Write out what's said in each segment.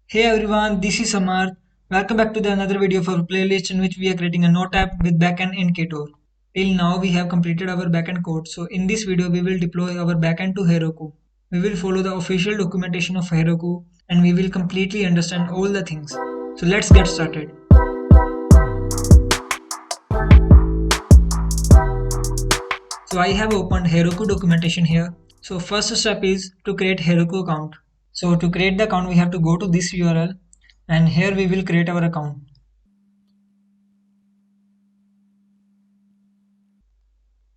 Hey everyone, this is Samar. Welcome back to the another video of our playlist in which we are creating a Note app with backend in Ktor. Till now we have completed our backend code. So in this video we will deploy our backend to Heroku. We will follow the official documentation of Heroku and we will completely understand all the things. So let's get started. So I have opened Heroku documentation here. So first step is to create Heroku account. So to create the account we have to go to this URL and here we will create our account.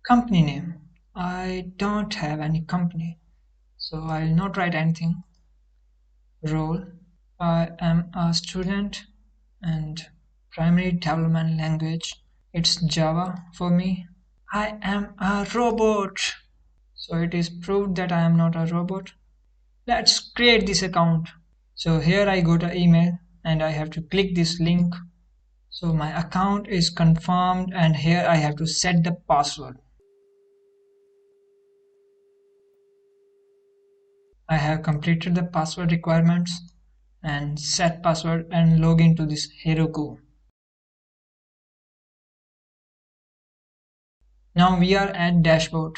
Company name. I don't have any company, so I'll not write anything. Role. I am a student and primary development language. It's Java for me. I am a robot. So it is proved that I am not a robot. Let's create this account. So here I go to email and I have to click this link. So my account is confirmed and here I have to set the password. I have completed the password requirements and set password and log into this Heroku. Now we are at dashboard.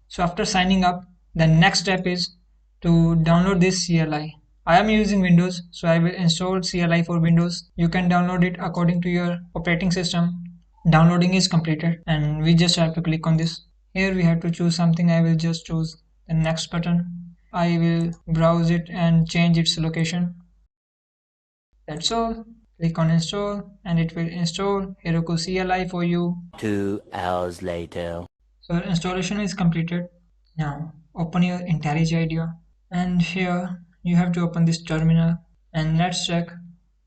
So after signing up, the next step is to download this CLI. I am using Windows, so I will install CLI for Windows. You can download it according to your operating system. Downloading is completed and we just have to click on this. Here we have to choose something. I will just choose the next button. I will browse it and change its location. That's all. Click on install and it will install Heroku CLI for you. 2 hours later. So installation is completed. Now open your IntelliJ IDEA and here you have to open this terminal and let's check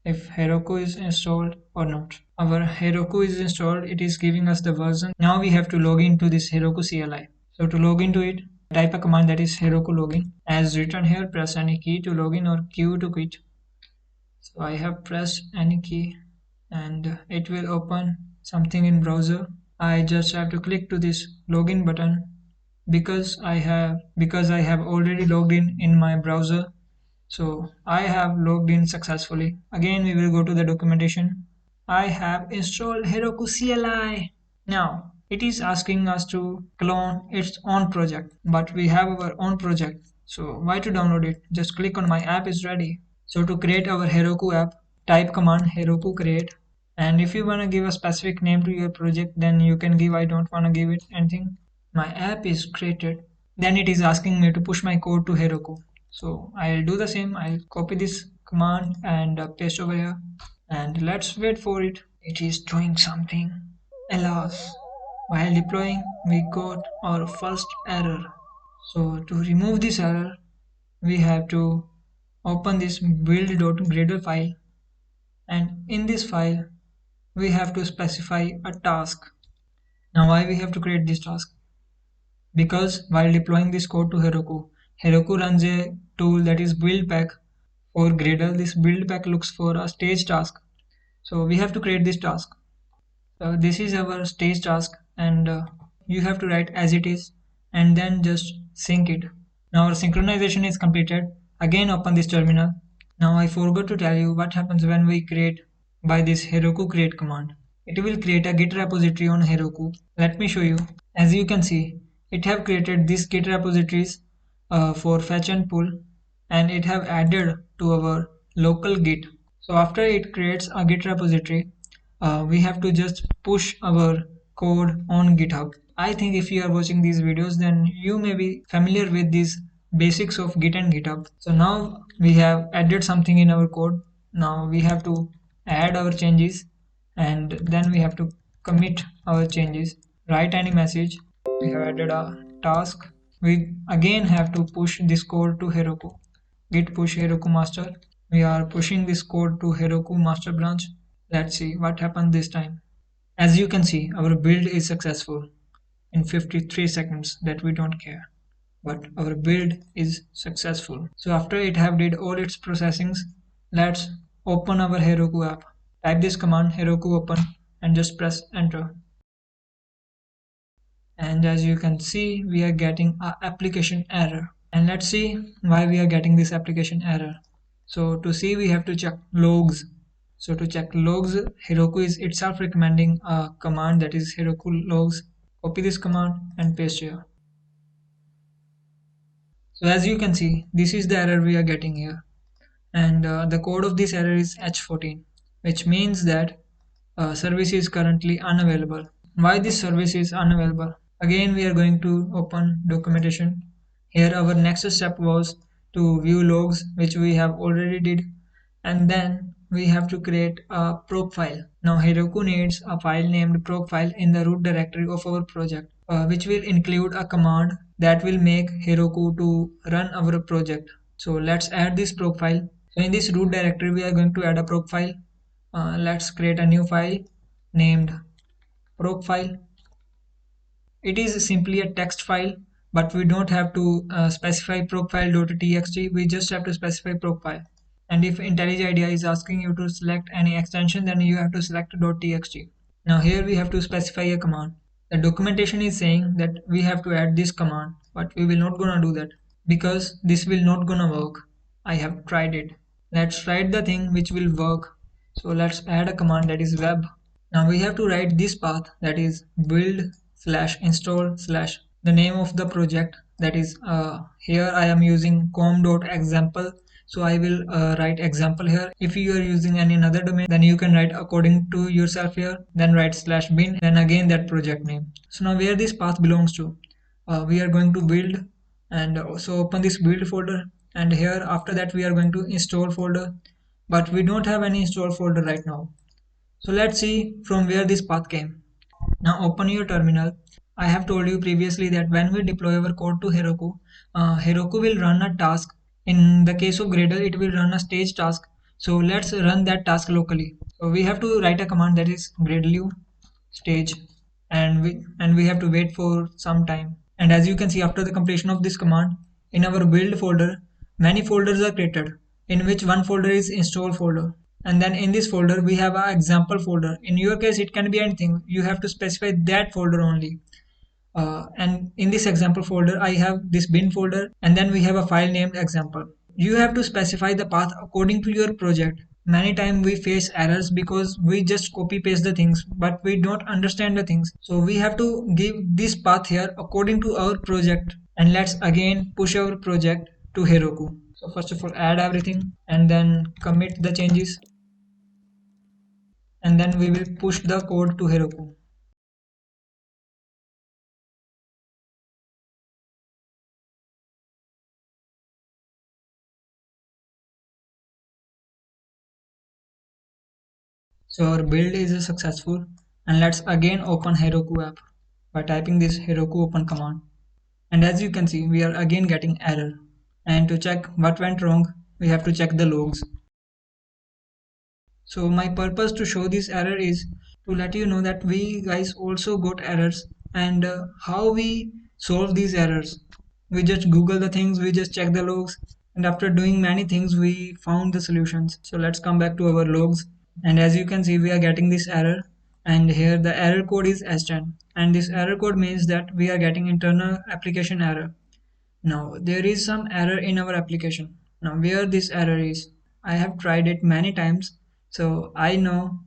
if Heroku is installed or not. Our Heroku is installed, it is giving us the version. Now we have to log into this Heroku CLI. So to log into it, type a command that is Heroku login. As written here, press any key to login or Q to quit. So I have pressed any key and it will open something in browser. I just have to click to this login button because I have already logged in my browser. So I have logged in successfully. Again we will go to the documentation. I have installed Heroku CLI. Now it is asking us to clone its own project, but we have our own project. So why to download it? Just click on my app is ready. So to create our Heroku app, type command Heroku create. And if you want to give a specific name to your project, then you can give I don't want to give it anything. My app is created. Then it is asking me to push my code to Heroku. So I'll do the same. I'll copy this command and paste over here. And let's wait for it. It is doing something. Alas, while deploying, we got our first error. So to remove this error, we have to open this build.gradle file and in this file we have to specify a task. Now why we have to create this task? Because while deploying this code to Heroku, Heroku runs a tool that is buildpack for Gradle. This buildpack looks for a stage task. So we have to create this task. So this is our stage task and you have to write as it is and then just sync it. Now our synchronization is completed. Again open this terminal. Now I forgot to tell you what happens when we create by this Heroku create command. It will create a Git repository on Heroku. Let me show you. As you can see, it have created these Git repositories for fetch and pull and it have added to our local Git. So after it creates a Git repository, we have to just push our code on GitHub. I think if you are watching these videos, then you may be familiar with these basics of Git and GitHub. So now we have added something in our code. Now we have to add our changes and then we have to commit our changes. Write any message. We have added a task. We again have to push this code to Heroku. Git push Heroku master. We are pushing this code to Heroku master branch. Let's see what happened this time. As you can see, our build is successful in 53 seconds. That we don't care, but our build is successful. So after it have did all its processings, let's open our Heroku app. Type this command Heroku open and just press enter. And as you can see, we are getting a application error. And let's see why we are getting this application error. So to see, we have to check logs. So to check logs, Heroku is itself recommending a command, that is Heroku logs. Copy this command and paste here. So as you can see, this is the error we are getting here. And the code of this error is H14, which means that service is currently unavailable. Why this service is unavailable? Again, we are going to open documentation. Here our next step was to view logs, which we have already did, and then we have to create a proc file. Now Heroku needs a file named proc file in the root directory of our project, which will include a command that will make Heroku to run our project. So let's add this proc file. So in this root directory, we are going to add a proc file. Let's create a new file named proc file. It is simply a text file, but we don't have to specify procfile.txt. We just have to specify procfile. And if IntelliJ IDEA is asking you to select any extension, then you have to select .txt. Now here we have to specify a command. The documentation is saying that we have to add this command, but we will not gonna do that because this will not gonna work. I have tried it. Let's write the thing which will work. So let's add a command, that is web. Now we have to write this path, that is build slash install slash the name of the project, that is here I am using com.example, so I will write example here. If you are using any another domain, then you can write according to yourself here, then write slash bin, then again that project name. So now where this path belongs to, we are going to build, and also open this build folder, and here after that we are going to install folder, but we don't have any install folder right now. So let's see from where this path came. Now open your terminal. I have told you previously that when we deploy our code to Heroku, Heroku will run a task. In the case of Gradle, it will run a stage task. So let's run that task locally. So we have to write a command, that is gradle stage, and we have to wait for some time. And as you can see, after the completion of this command, in our build folder, many folders are created, in which one folder is install folder. And then in this folder, we have an example folder. In your case, it can be anything. You have to specify that folder only. And in this example folder, I have this bin folder, and then we have a file named example. You have to specify the path according to your project. Many times we face errors because we just copy paste the things, but we don't understand the things. So we have to give this path here according to our project. And let's again push our project to Heroku. So first of all, add everything and then commit the changes. And then we will push the code to Heroku. So our build is successful, and let's again open Heroku app by typing this Heroku open command. And as you can see, we are again getting error. And to check what went wrong, we have to check the logs. So my purpose to show this error is to let you know that we guys also got errors, and how we solve these errors. We just Google the things, we just check the logs, and after doing many things, we found the solutions. So let's come back to our logs. And as you can see, we are getting this error, and here the error code is S10, and this error code means that we are getting internal application error. Now there is some error in our application. Now where this error is, I have tried it many times, so I know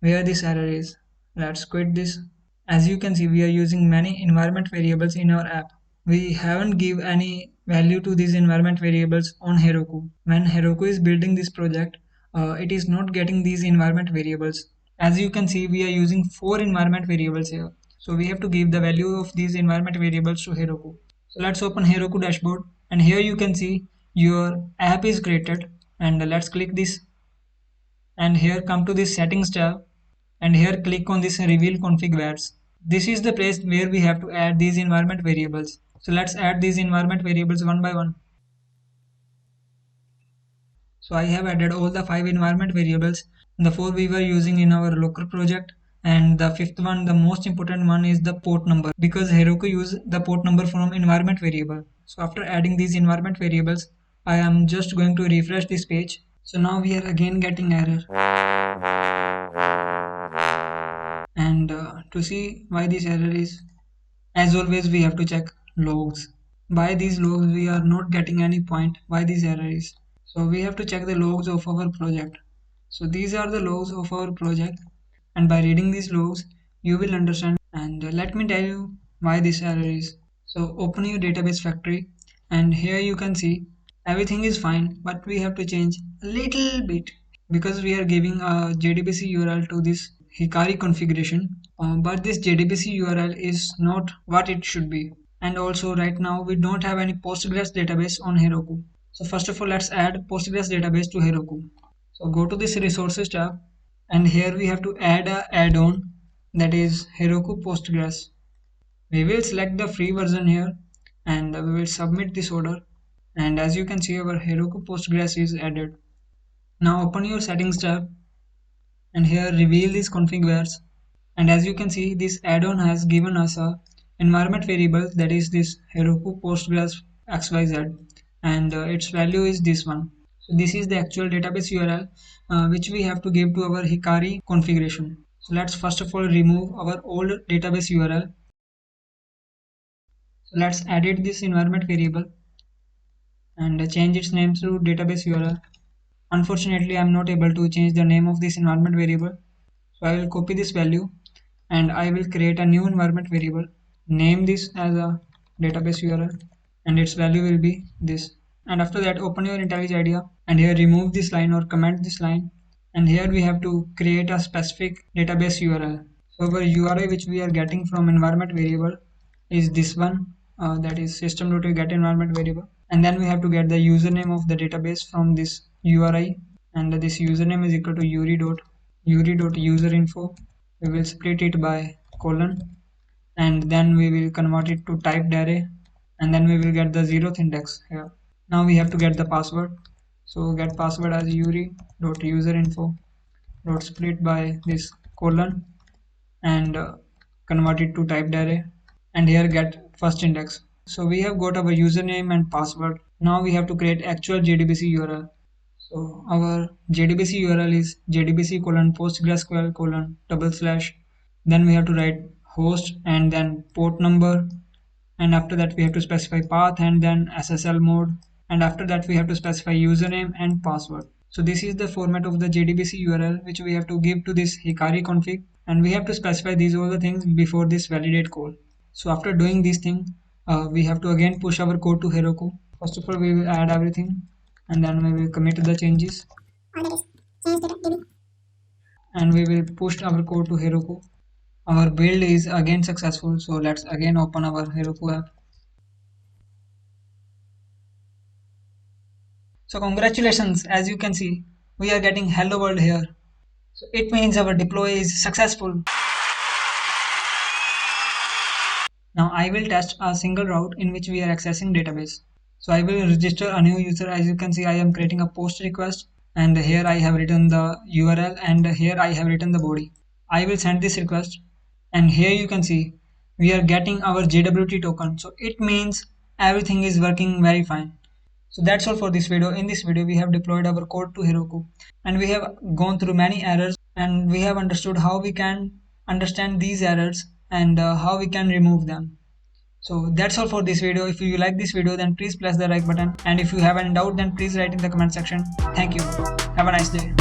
where this error is. Let's quit this. As you can see, we are using many environment variables in our app. We haven't give any value to these environment variables on Heroku. When Heroku is building this project, it is not getting these environment variables. As you can see, we are using 4 environment variables here. So we have to give the value of these environment variables to Heroku. So let's open Heroku dashboard, and here you can see your app is created, and let's click this, and here come to this settings tab, and here click on this reveal config values. This is the place where we have to add these environment variables. So let's add these environment variables one by one. So I have added all the 5 environment variables. The 4 we were using in our local project, and the 5th one, the most important one, is the port number, because Heroku use the port number from environment variable. So after adding these environment variables, I am just going to refresh this page. So now we are again getting error. And to see why this error is, as always we have to check logs. By these logs we are not getting any point why this error is. So we have to check the logs of our project. So these are the logs of our project, and by reading these logs you will understand, and let me tell you why this error is. So open your database factory, and here you can see everything is fine, but we have to change a little bit because we are giving a JDBC URL to this Hikari configuration, but this JDBC URL is not what it should be. And also right now we don't have any Postgres database on Heroku. So first of all, let's add Postgres database to Heroku. So go to this resources tab, and here we have to add a add-on, that is Heroku Postgres. We will select the free version here, and we will submit this order, and as you can see our Heroku Postgres is added. Now open your settings tab, and here reveal these configures, and as you can see this add-on has given us a environment variable, that is this Heroku Postgres XYZ, and its value is this one. So this is the actual database URL which we have to give to our Hikari configuration. So let's first of all remove our old database URL. So let's edit this environment variable and change its name to database URL. Unfortunately, I am not able to change the name of this environment variable. So I will copy this value and I will create a new environment variable. Name this as a database URL, and its value will be this. And after that, open your IntelliJ IDEA, and here remove this line or comment this line. And here we have to create a specific database URL. So our URI which we are getting from environment variable is this one, that is system.get environment variable. And then we have to get the username of the database from this URI, and this username is equal to uri.userinfo. We will split it by colon, and then we will convert it to typed array, and then we will get the 0th index here. Now we have to get the password. So get password as uri.userinfo dot split by this colon, and convert it to typed array, and here get first index. So we have got our username and password. Now we have to create actual JDBC URL. So our JDBC URL is jdbc colon postgresql colon /. Then we have to write host and then port number, and after that we have to specify path and then SSL mode, and after that we have to specify username and password. So this is the format of the JDBC URL which we have to give to this Hikari config, and we have to specify these all the things before this validate call. So after doing these things, we have to again push our code to Heroku. First of all, we will add everything, and then we will commit the changes, and we will push our code to Heroku. Our build is again successful, so let's again open our Heroku app. So congratulations, as you can see, we are getting hello world here. So it means our deploy is successful. Now I will test a single route in which we are accessing database. So I will register a new user. As you can see, I am creating a post request, and here I have written the URL, and here I have written the body. I will send this request, and here you can see we are getting our JWT token. So it means everything is working very fine. So that's all for this video. In this video we have deployed our code to Heroku, and we have gone through many errors, and we have understood how we can understand these errors, and how we can remove them. So that's all for this video. If you like this video, then please press the like button, and if you have any doubt, then please write in the comment section. Thank you. Have a nice day.